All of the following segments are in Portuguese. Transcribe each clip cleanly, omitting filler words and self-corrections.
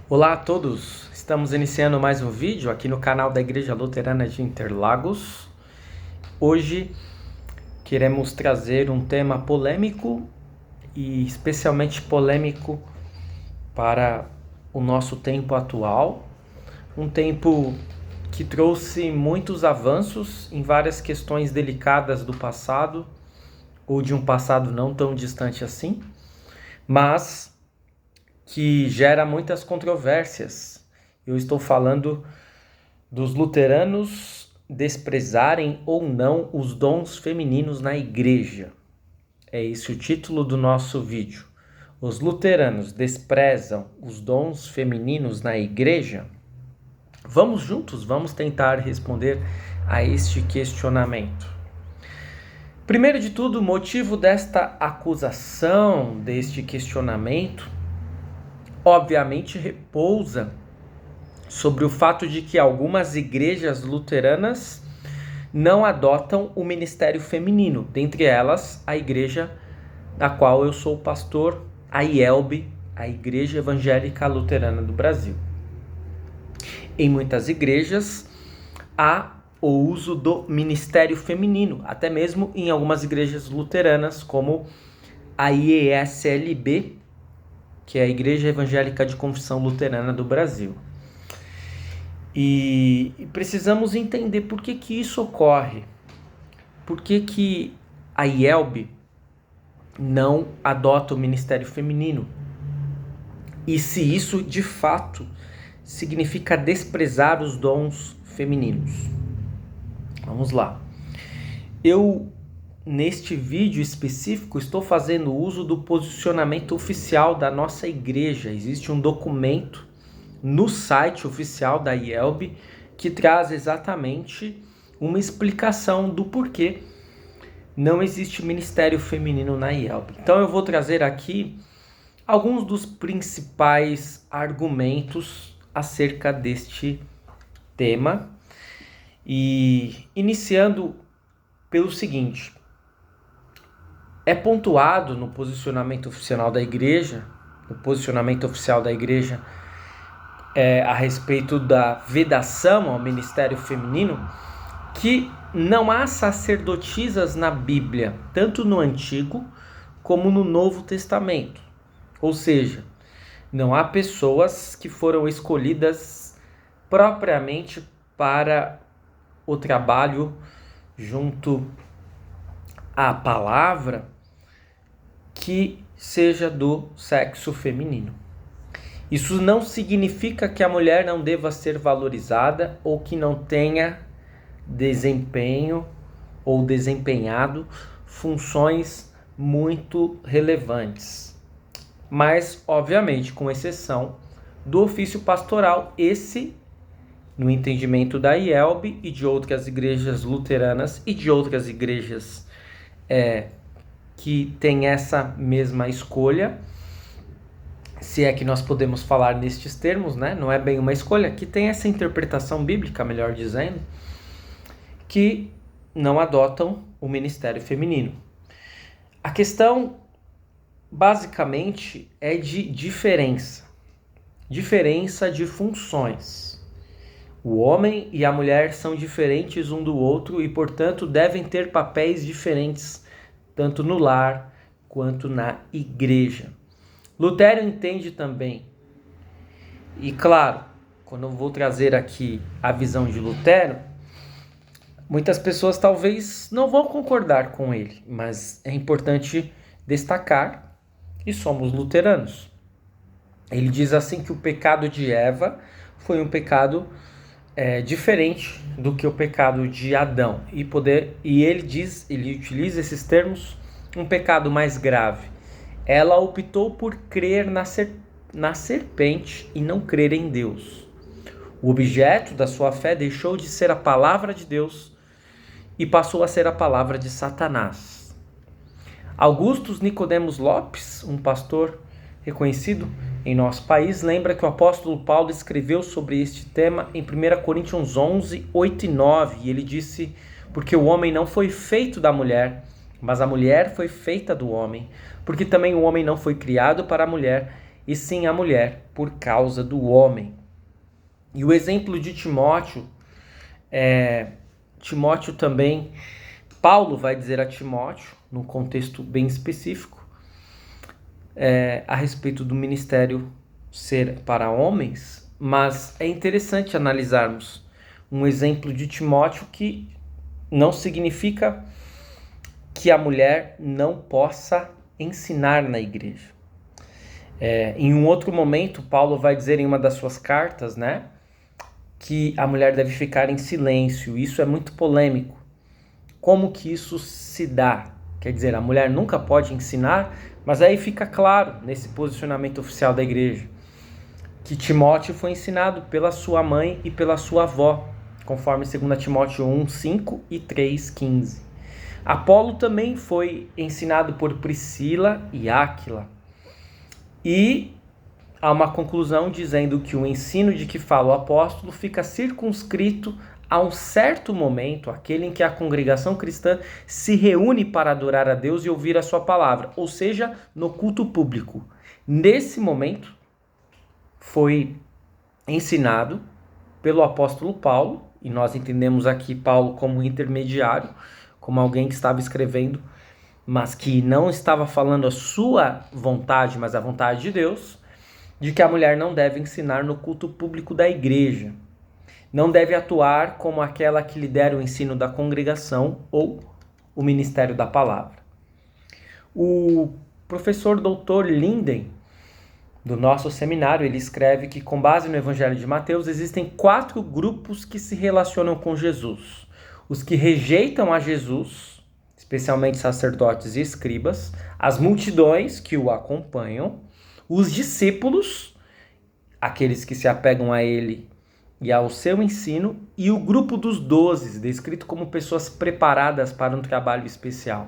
Olá a todos, estamos iniciando mais um vídeo aqui no canal da Igreja Luterana de Interlagos. Hoje queremos trazer um tema polêmico e especialmente polêmico para o nosso tempo atual. Um tempo que trouxe muitos avanços em várias questões delicadas do passado ou de um passado não tão distante assim, mas que gera muitas controvérsias. Eu estou falando dos luteranos desprezarem ou não os dons femininos na igreja. É esse o título do nosso vídeo. Os luteranos desprezam os dons femininos na igreja? Vamos juntos, vamos tentar responder a este questionamento. Primeiro de tudo, o motivo desta acusação, deste questionamento, obviamente repousa sobre o fato de que algumas igrejas luteranas não adotam o ministério feminino, dentre elas a igreja da qual eu sou pastor, a IELB, a Igreja Evangélica Luterana do Brasil. Em muitas igrejas há o uso do ministério feminino, até mesmo em algumas igrejas luteranas, como a IESLB, que é a Igreja Evangélica de Confissão Luterana do Brasil. E precisamos entender por que isso ocorre. Por que a IELB não adota o ministério feminino? E se isso, de fato, significa desprezar os dons femininos? Vamos lá. Neste vídeo específico, estou fazendo uso do posicionamento oficial da nossa igreja. Existe um documento no site oficial da IELB que traz exatamente uma explicação do porquê não existe ministério feminino na IELB. Então eu vou trazer aqui alguns dos principais argumentos acerca deste tema e iniciando pelo seguinte: é pontuado no posicionamento oficial da igreja, a respeito da vedação ao ministério feminino, que não há sacerdotisas na Bíblia, tanto no Antigo como no Novo Testamento. Ou seja, não há pessoas que foram escolhidas propriamente para o trabalho junto à palavra que seja do sexo feminino. Isso não significa que a mulher não deva ser valorizada ou que não tenha desempenho ou desempenhado funções muito relevantes. Mas, obviamente, com exceção do ofício pastoral, esse, no entendimento da IELB e de outras igrejas luteranas e de outras igrejas que tem essa mesma escolha, se é que nós podemos falar nestes termos, né? Não é bem uma escolha, que tem essa interpretação bíblica, melhor dizendo, que não adotam o ministério feminino. A questão, basicamente, é de diferença de funções. O homem e a mulher são diferentes um do outro e, portanto, devem ter papéis diferentes tanto no lar quanto na igreja. Lutero entende também, e claro, quando eu vou trazer aqui a visão de Lutero, muitas pessoas talvez não vão concordar com ele, mas é importante destacar que somos luteranos. Ele diz assim que o pecado de Eva foi um pecado diferente do que o pecado de Adão, e ele utiliza esses termos, um pecado mais grave. Ela optou por crer na serpente e não crer em Deus. O objeto da sua fé deixou de ser a palavra de Deus e passou a ser a palavra de Satanás. Augustus Nicodemos Lopes, um pastor reconhecido em nosso país, lembra que o apóstolo Paulo escreveu sobre este tema em 1 Coríntios 11, 8 e 9, e ele disse: porque o homem não foi feito da mulher, mas a mulher foi feita do homem, porque também o homem não foi criado para a mulher, e sim a mulher por causa do homem. E o exemplo de Timóteo também, Paulo vai dizer a Timóteo, num contexto bem específico, a respeito do ministério ser para homens, mas é interessante analisarmos um exemplo de Timóteo que não significa que a mulher não possa ensinar na igreja. Em um outro momento, Paulo vai dizer em uma das suas cartas, que a mulher deve ficar em silêncio. Isso é muito polêmico. Como que isso se dá? Quer dizer, a mulher nunca pode ensinar, mas aí fica claro, nesse posicionamento oficial da igreja, que Timóteo foi ensinado pela sua mãe e pela sua avó, conforme 2 Timóteo 1:5 e 3:15. Apolo também foi ensinado por Priscila e Áquila. E há uma conclusão dizendo que o ensino de que fala o apóstolo fica circunscrito a um certo momento, aquele em que a congregação cristã se reúne para adorar a Deus e ouvir a sua palavra, ou seja, no culto público. Nesse momento, foi ensinado pelo apóstolo Paulo, e nós entendemos aqui Paulo como intermediário, como alguém que estava escrevendo, mas que não estava falando a sua vontade, mas a vontade de Deus, de que a mulher não deve ensinar no culto público da igreja. Não deve atuar como aquela que lidera o ensino da congregação ou o ministério da palavra. O professor Dr. Linden, do nosso seminário, ele escreve que, com base no Evangelho de Mateus, existem 4 grupos que se relacionam com Jesus. Os que rejeitam a Jesus, especialmente sacerdotes e escribas, as multidões que o acompanham, os discípulos, aqueles que se apegam a ele e ao seu ensino, e o grupo dos 12, descrito como pessoas preparadas para um trabalho especial.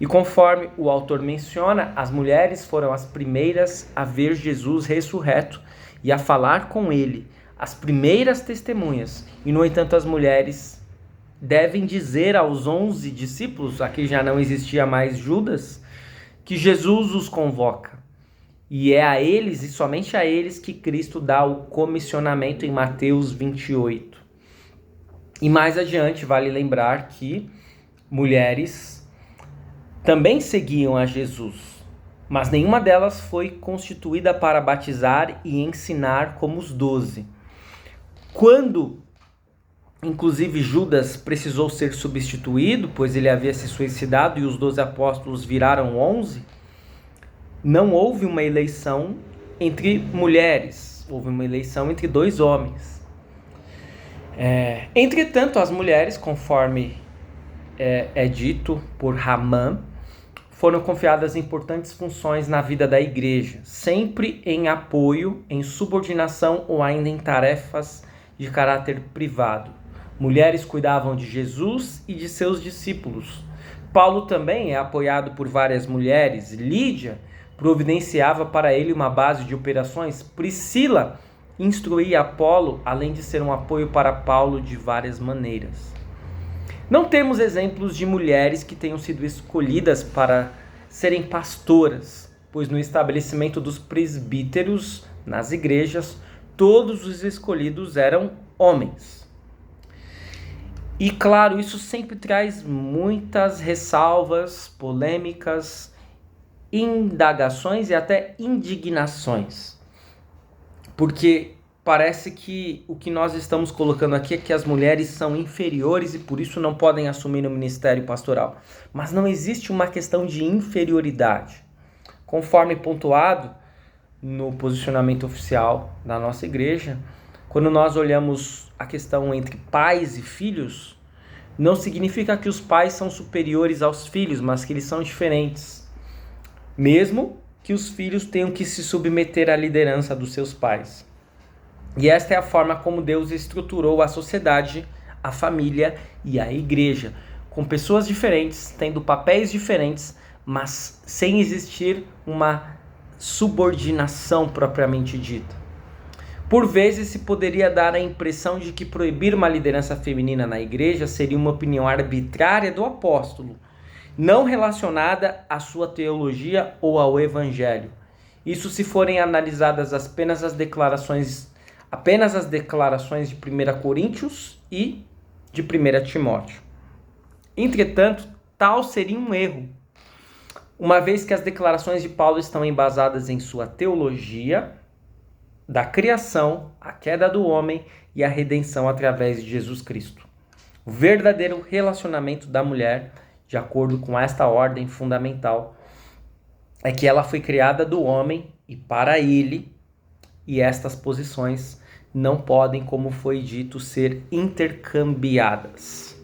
E conforme o autor menciona, as mulheres foram as primeiras a ver Jesus ressurreto e a falar com ele, as primeiras testemunhas. E, no entanto, as mulheres devem dizer aos 11 discípulos, aqui já não existia mais Judas, que Jesus os convoca. E é a eles, e somente a eles, que Cristo dá o comissionamento em Mateus 28. E mais adiante, vale lembrar que mulheres também seguiam a Jesus, mas nenhuma delas foi constituída para batizar e ensinar como os 12. Quando, inclusive, Judas precisou ser substituído, pois ele havia se suicidado e os 12 apóstolos viraram 11, não houve uma eleição entre mulheres, houve uma eleição entre 2 homens. Entretanto, as mulheres, conforme é dito por Ramã, foram confiadas importantes funções na vida da igreja, sempre em apoio, em subordinação ou ainda em tarefas de caráter privado. Mulheres cuidavam de Jesus e de seus discípulos. Paulo também é apoiado por várias mulheres. Lídia providenciava para ele uma base de operações. Priscila instruía Apolo, além de ser um apoio para Paulo de várias maneiras. Não temos exemplos de mulheres que tenham sido escolhidas para serem pastoras, pois no estabelecimento dos presbíteros nas igrejas, todos os escolhidos eram homens. E claro, isso sempre traz muitas ressalvas, polêmicas, indagações e até indignações, porque parece que o que nós estamos colocando aqui é que as mulheres são inferiores e por isso não podem assumir o ministério pastoral, mas não existe uma questão de inferioridade, conforme pontuado no posicionamento oficial da nossa igreja. Quando nós olhamos a questão entre pais e filhos, não significa que os pais são superiores aos filhos, mas que eles são diferentes, mesmo que os filhos tenham que se submeter à liderança dos seus pais. E esta é a forma como Deus estruturou a sociedade, a família e a igreja, com pessoas diferentes, tendo papéis diferentes, mas sem existir uma subordinação propriamente dita. Por vezes se poderia dar a impressão de que proibir uma liderança feminina na igreja seria uma opinião arbitrária do apóstolo, não relacionada à sua teologia ou ao evangelho. Isso se forem analisadas apenas as declarações de 1 Coríntios e de 1 Timóteo. Entretanto, tal seria um erro, uma vez que as declarações de Paulo estão embasadas em sua teologia da criação, a queda do homem e a redenção através de Jesus Cristo. O verdadeiro relacionamento da mulher, de acordo com esta ordem fundamental, é que ela foi criada do homem e para ele, e estas posições não podem, como foi dito, ser intercambiadas.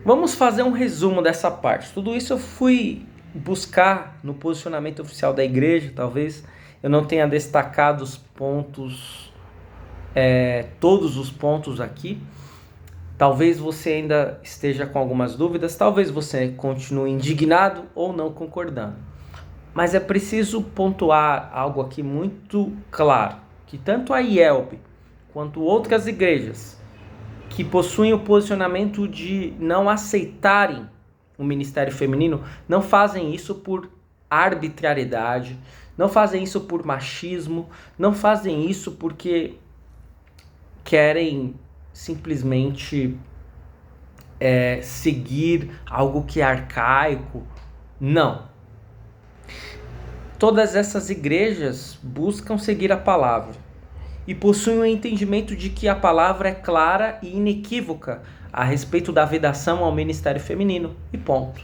Vamos fazer um resumo dessa parte. Tudo isso eu fui buscar no posicionamento oficial da igreja. Talvez eu não tenha destacado os pontos, todos os pontos aqui. Talvez você ainda esteja com algumas dúvidas, talvez você continue indignado ou não concordando. Mas é preciso pontuar algo aqui muito claro, que tanto a IELB quanto outras igrejas que possuem o posicionamento de não aceitarem o ministério feminino, não fazem isso por arbitrariedade, não fazem isso por machismo, não fazem isso porque querem simplesmente seguir algo que é arcaico. Não. Todas essas igrejas buscam seguir a palavra e possuem o entendimento de que a palavra é clara e inequívoca a respeito da vedação ao ministério feminino, e ponto.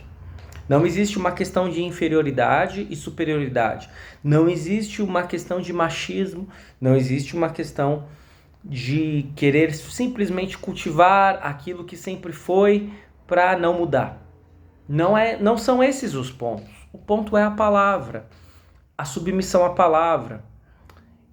Não existe uma questão de inferioridade e superioridade, não existe uma questão de machismo, não existe uma questão de querer simplesmente cultivar aquilo que sempre foi para não mudar. Não são esses os pontos. O ponto é a palavra, a submissão à palavra.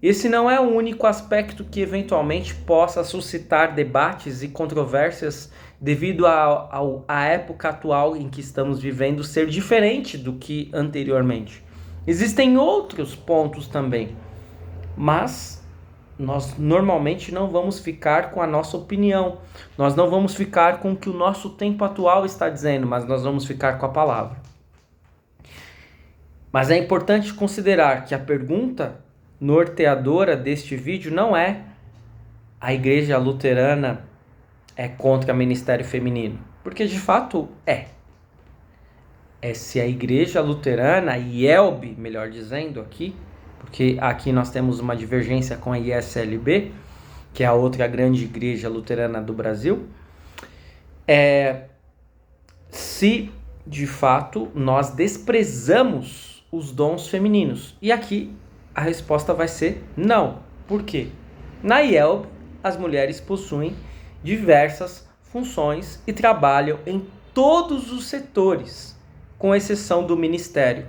Esse não é o único aspecto que eventualmente possa suscitar debates e controvérsias devido à época atual em que estamos vivendo ser diferente do que anteriormente. Existem outros pontos também, mas nós normalmente não vamos ficar com a nossa opinião, nós não vamos ficar com o que o nosso tempo atual está dizendo, mas nós vamos ficar com a palavra. Mas é importante considerar que a pergunta norteadora deste vídeo não é: a igreja luterana é contra o ministério feminino, porque de fato é se a igreja luterana, a IELB, melhor dizendo aqui, porque aqui nós temos uma divergência com a ISLB, que é a outra grande igreja luterana do Brasil, se de fato nós desprezamos os dons femininos. E aqui a resposta vai ser não. Por quê? Na IELB, as mulheres possuem diversas funções e trabalham em todos os setores, com exceção do ministério.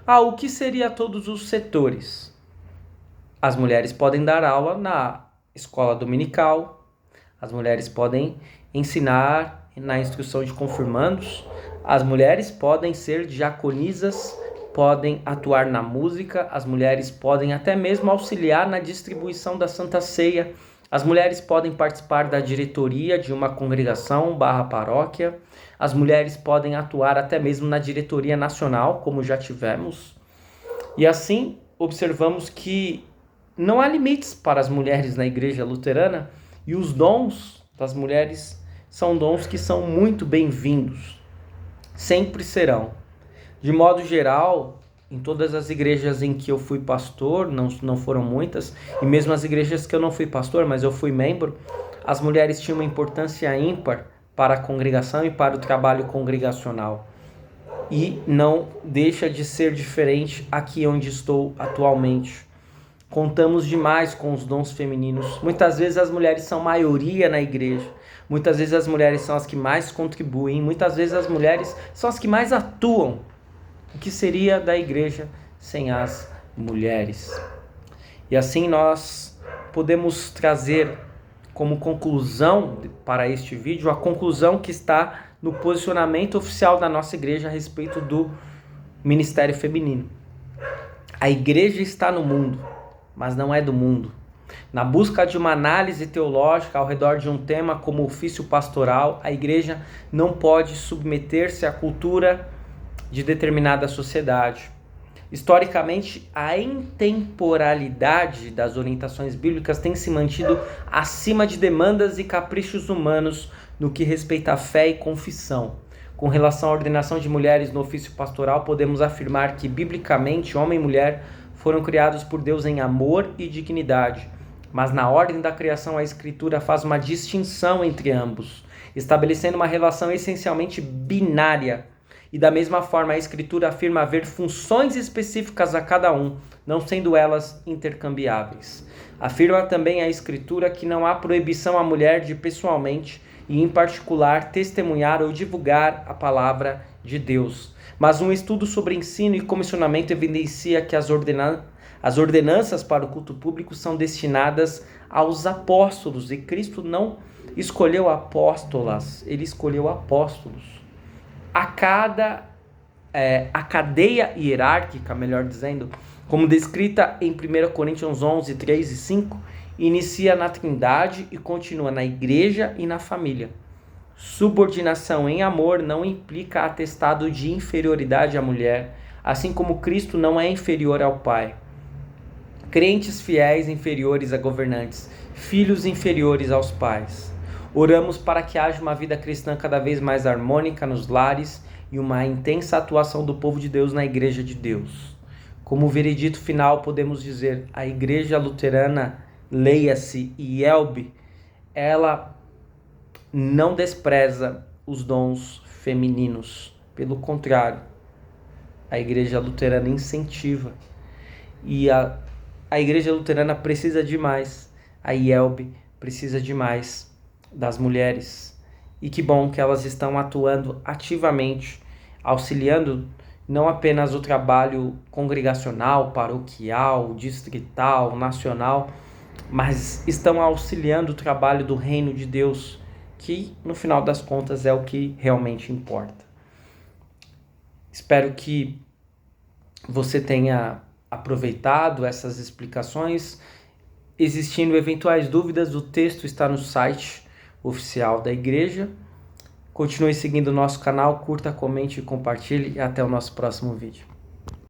O que seria todos os setores? As mulheres podem dar aula na escola dominical, as mulheres podem ensinar na instrução de confirmandos, as mulheres podem ser diaconisas, podem atuar na música, as mulheres podem até mesmo auxiliar na distribuição da Santa Ceia, as mulheres podem participar da diretoria de uma congregação / paróquia, as mulheres podem atuar até mesmo na diretoria nacional, como já tivemos. E assim, observamos que não há limites para as mulheres na igreja luterana, e os dons das mulheres são dons que são muito bem-vindos, sempre serão. De modo geral, em todas as igrejas em que eu fui pastor, não foram muitas, e mesmo as igrejas que eu não fui pastor, mas eu fui membro, as mulheres tinham uma importância ímpar para a congregação e para o trabalho congregacional. E não deixa de ser diferente aqui onde estou atualmente. Contamos demais com os dons femininos. Muitas vezes as mulheres são maioria na igreja. Muitas vezes as mulheres são as que mais contribuem. Muitas vezes as mulheres são as que mais atuam. O que seria da igreja sem as mulheres? E assim nós podemos trazer como conclusão para este vídeo a conclusão que está no posicionamento oficial da nossa igreja a respeito do ministério feminino. A igreja está no mundo, mas não é do mundo. Na busca de uma análise teológica ao redor de um tema como o ofício pastoral, a igreja não pode submeter-se à cultura de determinada sociedade. Historicamente, a intemporalidade das orientações bíblicas tem se mantido acima de demandas e caprichos humanos no que respeita à fé e confissão. Com relação à ordenação de mulheres no ofício pastoral, podemos afirmar que, biblicamente, homem e mulher foram criados por Deus em amor e dignidade. Mas na ordem da criação, a Escritura faz uma distinção entre ambos, estabelecendo uma relação essencialmente binária. E da mesma forma, a Escritura afirma haver funções específicas a cada um, não sendo elas intercambiáveis. Afirma também a Escritura que não há proibição à mulher de pessoalmente e, em particular, testemunhar ou divulgar a palavra de Deus. Mas um estudo sobre ensino e comissionamento evidencia que as ordenanças para o culto público são destinadas aos apóstolos, e Cristo não escolheu apóstolas, ele escolheu apóstolos. A cadeia hierárquica, melhor dizendo, como descrita em 1 Coríntios 11, 3 e 5, inicia na Trindade e continua na igreja e na família. Subordinação em amor não implica atestado de inferioridade à mulher, assim como Cristo não é inferior ao Pai. Crentes fiéis inferiores a governantes, filhos inferiores aos pais. Oramos para que haja uma vida cristã cada vez mais harmônica nos lares e uma intensa atuação do povo de Deus na Igreja de Deus. Como veredito final, podemos dizer, a Igreja Luterana, leia-se IELB, ela não despreza os dons femininos. Pelo contrário, a Igreja Luterana incentiva. E a Igreja Luterana precisa demais, a IELB precisa demais das mulheres. E que bom que elas estão atuando ativamente, auxiliando não apenas o trabalho congregacional, paroquial, distrital, nacional, mas estão auxiliando o trabalho do reino de Deus, que no final das contas é o que realmente importa. Espero que você tenha aproveitado essas explicações. Existindo eventuais dúvidas, o texto está no site oficial da igreja. Continue seguindo o nosso canal, curta, comente e compartilhe, e até o nosso próximo vídeo.